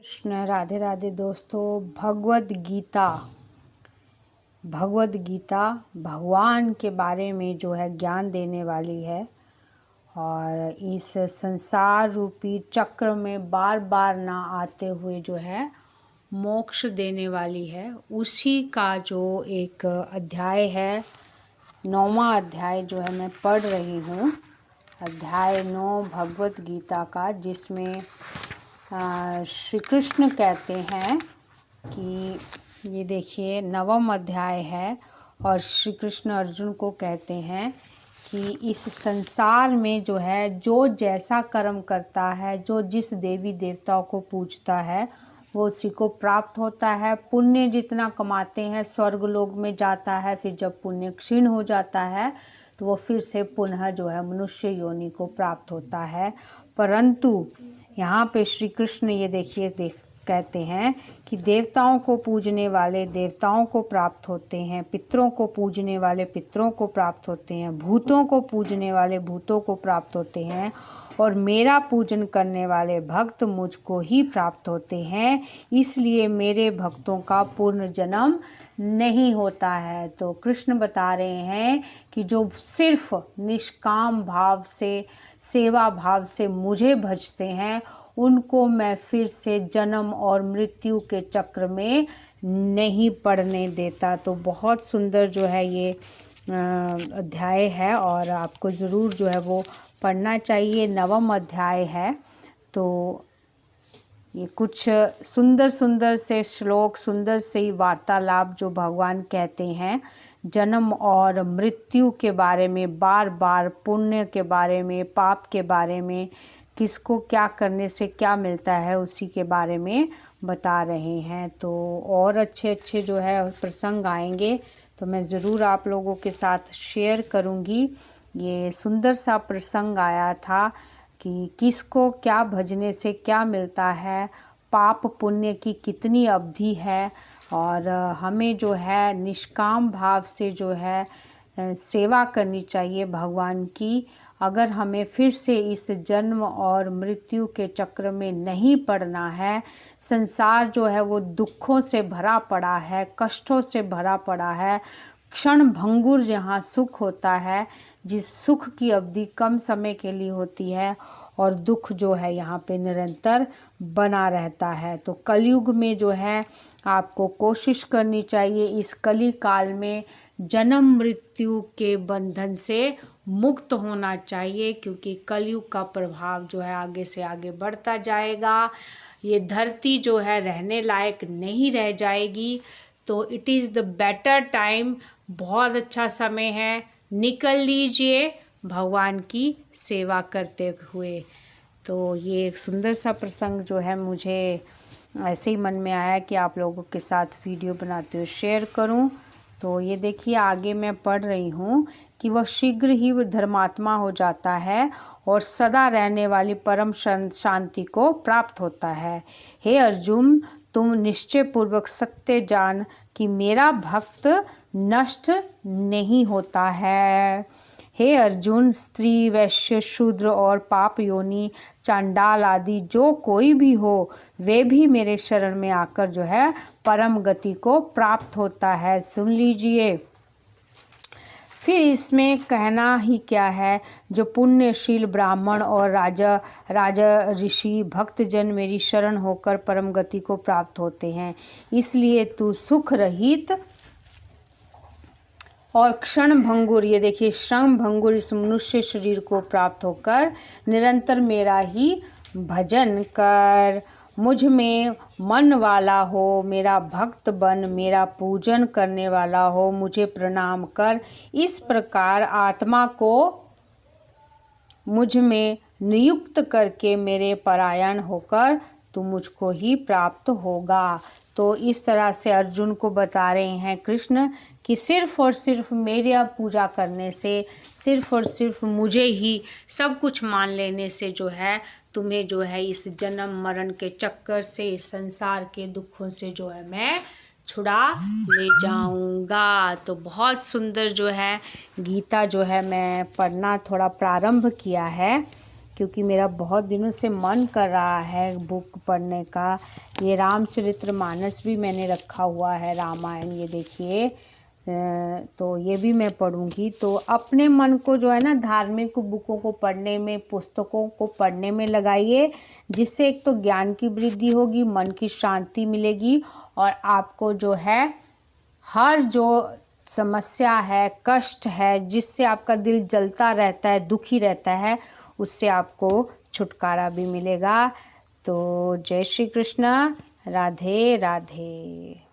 कृष्ण राधे राधे दोस्तों। भगवद गीता भगवान के बारे में जो है ज्ञान देने वाली है और इस संसार रूपी चक्र में बार बार ना आते हुए जो है मोक्ष देने वाली है। उसी का जो एक अध्याय है, 9वां अध्याय जो है मैं पढ़ रही हूँ, अध्याय 9 भगवद गीता का, जिसमें श्री कृष्ण कहते हैं कि ये देखिए 9वां अध्याय है और श्री कृष्ण अर्जुन को कहते हैं कि इस संसार में जो है जो जैसा कर्म करता है, जो जिस देवी देवताओं को पूजता है वो उसी को प्राप्त होता है। पुण्य जितना कमाते हैं स्वर्ग लोक में जाता है, फिर जब पुण्य क्षीण हो जाता है तो वो फिर से पुनः जो है मनुष्य योनि को प्राप्त होता है। परंतु यहाँ पे श्री कृष्ण ये देखिए कहते हैं कि देवताओं को पूजने वाले देवताओं को प्राप्त होते हैं, पितरों को पूजने वाले पितरों को प्राप्त होते हैं, भूतों को पूजने वाले भूतों को प्राप्त होते हैं और मेरा पूजन करने वाले भक्त मुझको ही प्राप्त होते हैं। इसलिए मेरे भक्तों का पूर्ण जन्म नहीं होता है। तो कृष्ण बता रहे हैं कि जो सिर्फ निष्काम भाव से, सेवा भाव से मुझे भजते हैं उनको मैं फिर से जन्म और मृत्यु के चक्र में नहीं पड़ने देता। तो बहुत सुंदर जो है ये अध्याय है और आपको ज़रूर जो है वो पढ़ना चाहिए। 9वां अध्याय है। तो ये कुछ सुंदर सुंदर से श्लोक, सुंदर से ही वार्तालाप जो भगवान कहते हैं जन्म और मृत्यु के बारे में, बार बार पुण्य के बारे में, पाप के बारे में, किसको क्या करने से क्या मिलता है उसी के बारे में बता रहे हैं। तो और अच्छे अच्छे जो है प्रसंग आएंगे तो मैं ज़रूर आप लोगों के साथ शेयर करूँगी। ये सुंदर सा प्रसंग आया था कि किसको क्या भजने से क्या मिलता है, पाप पुण्य की कितनी अवधि है और हमें जो है निष्काम भाव से जो है सेवा करनी चाहिए भगवान की। अगर हमें फिर से इस जन्म और मृत्यु के चक्र में नहीं पड़ना है, संसार जो है वो दुखों से भरा पड़ा है, कष्टों से भरा पड़ा है, क्षण भंगुर जहाँ सुख होता है, जिस सुख की अवधि कम समय के लिए होती है और दुख जो है यहाँ पे निरंतर बना रहता है। तो कलयुग में जो है आपको कोशिश करनी चाहिए इस कली काल में जन्म मृत्यु के बंधन से मुक्त होना चाहिए, क्योंकि कलयुग का प्रभाव जो है आगे से आगे बढ़ता जाएगा। ये धरती जो है रहने लायक नहीं रह जाएगी। तो it is the better time, बहुत अच्छा समय है, निकल लीजिए भगवान की सेवा करते हुए। तो ये एक सुंदर सा प्रसंग जो है मुझे ऐसे ही मन में आया कि आप लोगों के साथ वीडियो बनाते हुए शेयर करूं। तो ये देखिए आगे मैं पढ़ रही हूँ कि वह शीघ्र ही धर्मात्मा हो जाता है और सदा रहने वाली परम शांति को प्राप्त होता है। हे अर्जुन, तुम निश्चय पूर्वक सत्य जान कि मेरा भक्त नष्ट नहीं होता है। हे अर्जुन, स्त्री, वैश्य, शूद्र और पाप योनि, चांडाल आदि जो कोई भी हो, वे भी मेरे शरण में आकर जो है परम गति को प्राप्त होता है। सुन लीजिए, फिर इसमें कहना ही क्या है। जो पुण्यशील ब्राह्मण और राजा ऋषि भक्तजन मेरी शरण होकर परम गति को प्राप्त होते हैं। इसलिए तू सुख रहित और क्षण भंगुर, ये देखिए क्षण भंगुर इस मनुष्य शरीर को प्राप्त होकर निरंतर मेरा ही भजन कर। मुझ में मन वाला हो, मेरा भक्त बन, मेरा पूजन करने वाला हो, मुझे प्रणाम कर। इस प्रकार आत्मा को मुझ में नियुक्त करके मेरे परायण होकर तू मुझको ही प्राप्त होगा। तो इस तरह से अर्जुन को बता रहे हैं कृष्ण कि सिर्फ और सिर्फ मेरी पूजा करने से, सिर्फ और सिर्फ मुझे ही सब कुछ मान लेने से जो है तुम्हें जो है इस जन्म मरण के चक्कर से, इस संसार के दुखों से जो है मैं छुड़ा ले जाऊंगा। तो बहुत सुंदर जो है गीता जो है मैं पढ़ना थोड़ा प्रारंभ किया है। क्योंकि मेरा बहुत दिनों से मन कर रहा है बुक पढ़ने का। ये रामचरितमानस भी मैंने रखा हुआ है, रामायण, ये देखिए। तो ये भी मैं पढ़ूंगी। तो अपने मन को जो है ना धार्मिक बुकों को पढ़ने में, पुस्तकों को पढ़ने में लगाइए, जिससे एक तो ज्ञान की वृद्धि होगी, मन की शांति मिलेगी, और आपको जो है हर जो समस्या है, कष्ट है, जिससे आपका दिल जलता रहता है, दुखी रहता है, उससे आपको छुटकारा भी मिलेगा। तो जय श्री कृष्ण, राधे राधे।